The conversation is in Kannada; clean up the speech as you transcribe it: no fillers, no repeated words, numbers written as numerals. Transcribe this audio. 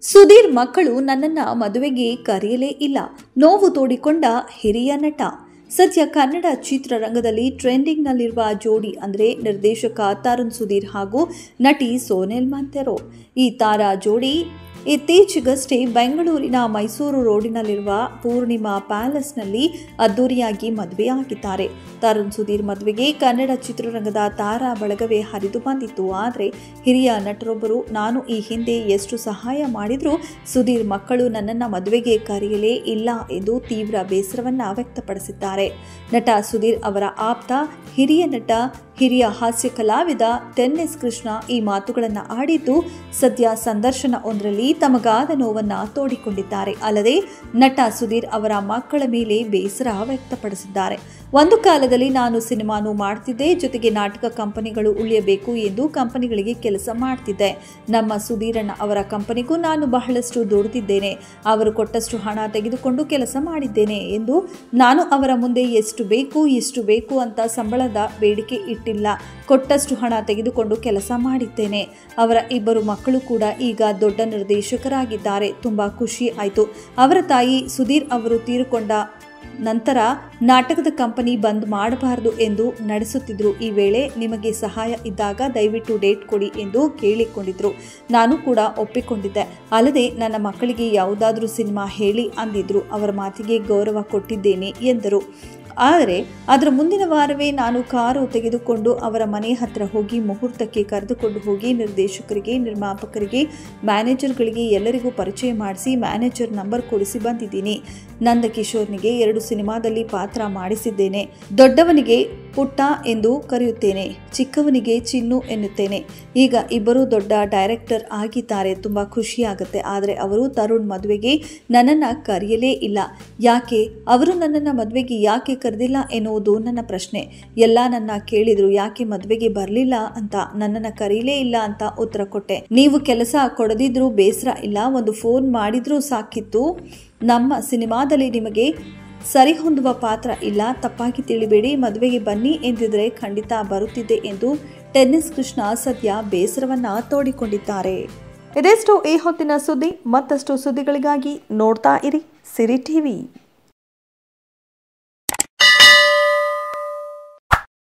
ಸುಧೀರ್ ಮಕ್ಕಳು ನನ್ನನ್ನ ಮದುವೆಗೆ ಕರೆಯಲೇ ಇಲ್ಲ, ನೋವು ತೋಡಿಕೊಂಡ ಹಿರಿಯ ನಟ. ಸದ್ಯ ಕನ್ನಡ ಚಿತ್ರರಂಗದಲ್ಲಿ ಟ್ರೆಂಡಿಂಗ್ನಲ್ಲಿರುವ ಜೋಡಿ ಅಂದರೆ ನಿರ್ದೇಶಕ ತರುಣ್ ಸುಧೀರ್ ಹಾಗೂ ನಟಿ ಸೋನೆಲ್ ಮಂತೆರೋ. ಈ ತಾರಾ ಜೋಡಿ ಇತ್ತೀಚೆಗಷ್ಟೇ ಬೆಂಗಳೂರಿನ ಮೈಸೂರು ರೋಡಿನಲ್ಲಿರುವ ಪೂರ್ಣಿಮಾ ಪ್ಯಾಲೇಸ್ನಲ್ಲಿ ಅದ್ದೂರಿಯಾಗಿ ಮದುವೆಯಾಗಿದ್ದಾರೆ. ತರುಣ್ ಸುಧೀರ್ ಮದುವೆಗೆ ಕನ್ನಡ ಚಿತ್ರರಂಗದ ತಾರಾ ಬಳಗವೇ ಹರಿದು ಬಂದಿತ್ತು. ಆದರೆ ಹಿರಿಯ ನಟರೊಬ್ಬರು, ನಾನು ಈ ಹಿಂದೆ ಎಷ್ಟು ಸಹಾಯ ಮಾಡಿದರೂ ಸುಧೀರ್ ಮಕ್ಕಳು ನನ್ನನ್ನು ಮದುವೆಗೆ ಕರೆಯಲೇ ಇಲ್ಲ ಎಂದು ತೀವ್ರ ಬೇಸರವನ್ನು ವ್ಯಕ್ತಪಡಿಸಿದ್ದಾರೆ. ನಟ ಸುಧೀರ್ ಅವರ ಆಪ್ತ, ಹಿರಿಯ ನಟ, ಹಿರಿಯ ಹಾಸ್ಯ ಕಲಾವಿದ ಟೆನ್ನಿಸ್ ಕೃಷ್ಣ ಈ ಮಾತುಗಳನ್ನು ಆಡಿದ್ದು ಸದ್ಯ ಸಂದರ್ಶನವೊಂದರಲ್ಲಿ ತಮಗಾದ ನೋವನ್ನು ತೋಡಿಕೊಂಡಿದ್ದಾರೆ. ಅಲ್ಲದೆ ನಟ ಸುಧೀರ್ ಅವರ ಮಕ್ಕಳ ಮೇಲೆ ಬೇಸರ ವ್ಯಕ್ತಪಡಿಸಿದ್ದಾರೆ. ಒಂದು ಕಾಲದಲ್ಲಿ ನಾನು ಸಿನಿಮಾನು ಮಾಡ್ತಿದ್ದೆ, ಜೊತೆಗೆ ನಾಟಕ ಕಂಪನಿಗಳು ಉಳಿಯಬೇಕು ಎಂದು ಕಂಪನಿಗಳಿಗೆ ಕೆಲಸ ಮಾಡ್ತಿದ್ದೆ. ನಮ್ಮ ಸುಧೀರಣ್ಣ ಅವರ ಕಂಪನಿಗೂ ನಾನು ಬಹಳಷ್ಟು ದುಡಿದಿದ್ದೇನೆ. ಅವರು ಕೊಟ್ಟಷ್ಟು ಹಣ ತೆಗೆದುಕೊಂಡು ಕೆಲಸ ಮಾಡಿದ್ದೇನೆ ಎಂದು ನಾನು ಅವರ ಮುಂದೆ ಎಷ್ಟು ಬೇಕು ಅಂತ ಸಂಬಳದ ಬೇಡಿಕೆ ಇಟ್ಟಿಲ್ಲ. ಕೊಟ್ಟಷ್ಟು ಹಣ ತೆಗೆದುಕೊಂಡು ಕೆಲಸ ಮಾಡಿದ್ದೇನೆ. ಅವರ ಇಬ್ಬರು ಮಕ್ಕಳು ಕೂಡ ಈಗ ದೊಡ್ಡ ನಿರ್ದೇಶಕರಾಗಿದ್ದಾರೆ. ತುಂಬಾ ಖುಷಿ ಆಯಿತು. ಅವರ ತಾಯಿ ಸುಧೀರ್ ಅವರು ತೀರಿಕೊಂಡ ನಂತರ ನಾಟಕದ ಕಂಪನಿ ಬಂದ್ ಮಾಡಬಾರದು ಎಂದು ನಡೆಸುತ್ತಿದ್ರು. ಈ ವೇಳೆ ನಿಮಗೆ ಸಹಾಯ ಇದ್ದಾಗ ದಯವಿಟ್ಟು ಡೇಟ್ ಕೊಡಿ ಎಂದು ಕೇಳಿಕೊಂಡಿದ್ರು. ನಾನು ಕೂಡ ಒಪ್ಪಿಕೊಂಡಿದ್ದೆ. ಅಲ್ಲದೆ ನನ್ನ ಮಕ್ಕಳಿಗೆ ಯಾವುದಾದ್ರೂ ಸಿನಿಮಾ ಹೇಳಿ ಅಂದಿದ್ರು. ಅವರ ಮಾತಿಗೆ ಗೌರವ ಕೊಟ್ಟಿದ್ದೇನೆ ಎಂದರು. ಆದರೆ ಅದರ ಮುಂದಿನ ವಾರವೇ ನಾನು ಕಾರು ತೆಗೆದುಕೊಂಡು ಅವರ ಮನೆ ಹತ್ರ ಹೋಗಿ ಮುಹೂರ್ತಕ್ಕೆ ಕರೆದುಕೊಂಡು ಹೋಗಿ ನಿರ್ದೇಶಕರಿಗೆ, ನಿರ್ಮಾಪಕರಿಗೆ, ಮ್ಯಾನೇಜರ್ಗಳಿಗೆ ಎಲ್ಲರಿಗೂ ಪರಿಚಯ ಮಾಡಿಸಿ ಮ್ಯಾನೇಜರ್ ನಂಬರ್ ಕೊಡಿಸಿ ಬಂದಿದ್ದೀನಿ. ನಂದಕಿಶೋರ್ನಿಗೆ 2 ಸಿನಿಮಾದಲ್ಲಿ ಪಾತ್ರ ಮಾಡಿಸಿದ್ದೇನೆ. ದೊಡ್ಡವನಿಗೆ ಪುಟ್ಟ ಎಂದು ಕರೆಯುತ್ತೇನೆ, ಚಿಕ್ಕವನಿಗೆ ಚಿನ್ನು ಎನ್ನುತ್ತೇನೆ. ಈಗ ಇಬ್ಬರು ದೊಡ್ಡ ಡೈರೆಕ್ಟರ್ ಆಗಿದ್ದಾರೆ. ತುಂಬ ಖುಷಿಯಾಗುತ್ತೆ. ಆದರೆ ಅವರು ತರುಣ್ ಮದುವೆಗೆ ನನ್ನನ್ನು ಕರೆಯಲೇ ಇಲ್ಲ. ಯಾಕೆ ಅವರು ನನ್ನನ್ನು ಮದುವೆಗೆ ಯಾಕೆ ಕರೆದಿಲ್ಲ ಎನ್ನುವುದು ನನ್ನ ಪ್ರಶ್ನೆ. ಎಲ್ಲ ನನ್ನ ಕೇಳಿದ್ರು, ಯಾಕೆ ಮದುವೆಗೆ ಬರಲಿಲ್ಲ ಅಂತ. ನನ್ನನ್ನು ಕರೀಲೇ ಇಲ್ಲ ಅಂತ ಉತ್ತರ ಕೊಟ್ಟೆ. ನೀವು ಕೆಲಸ ಕೊಡದಿದ್ರೂ ಬೇಸರ ಇಲ್ಲ, ಒಂದು ಫೋನ್ ಮಾಡಿದ್ರೂ ಸಾಕಿತ್ತು. ನಮ್ಮ ಸಿನಿಮಾದಲ್ಲಿ ನಿಮಗೆ ಸರಿಹೊಂದುವ ಪಾತ್ರ ಇಲ್ಲ, ತಪ್ಪಾಗಿ ತಿಳಿಬೇಡಿ, ಮದುವೆಗೆ ಬನ್ನಿ ಎಂದಿದ್ರೆ ಖಂಡಿತ ಬರುತ್ತಿದ್ದೆ ಎಂದು ಟೆನ್ನಿಸ್ ಕೃಷ್ಣ ಸದ್ಯ ಬೇಸರವನ್ನ ತೋಡಿಕೊಂಡಿದ್ದಾರೆ. ಇದೆಷ್ಟು ಈ ಹೊತ್ತಿನ ಸುದ್ದಿ. ಮತ್ತಷ್ಟು ಸುದ್ದಿಗಳಿಗಾಗಿ ನೋಡ್ತಾ ಇರಿ ಸಿರಿ ಟಿವಿ.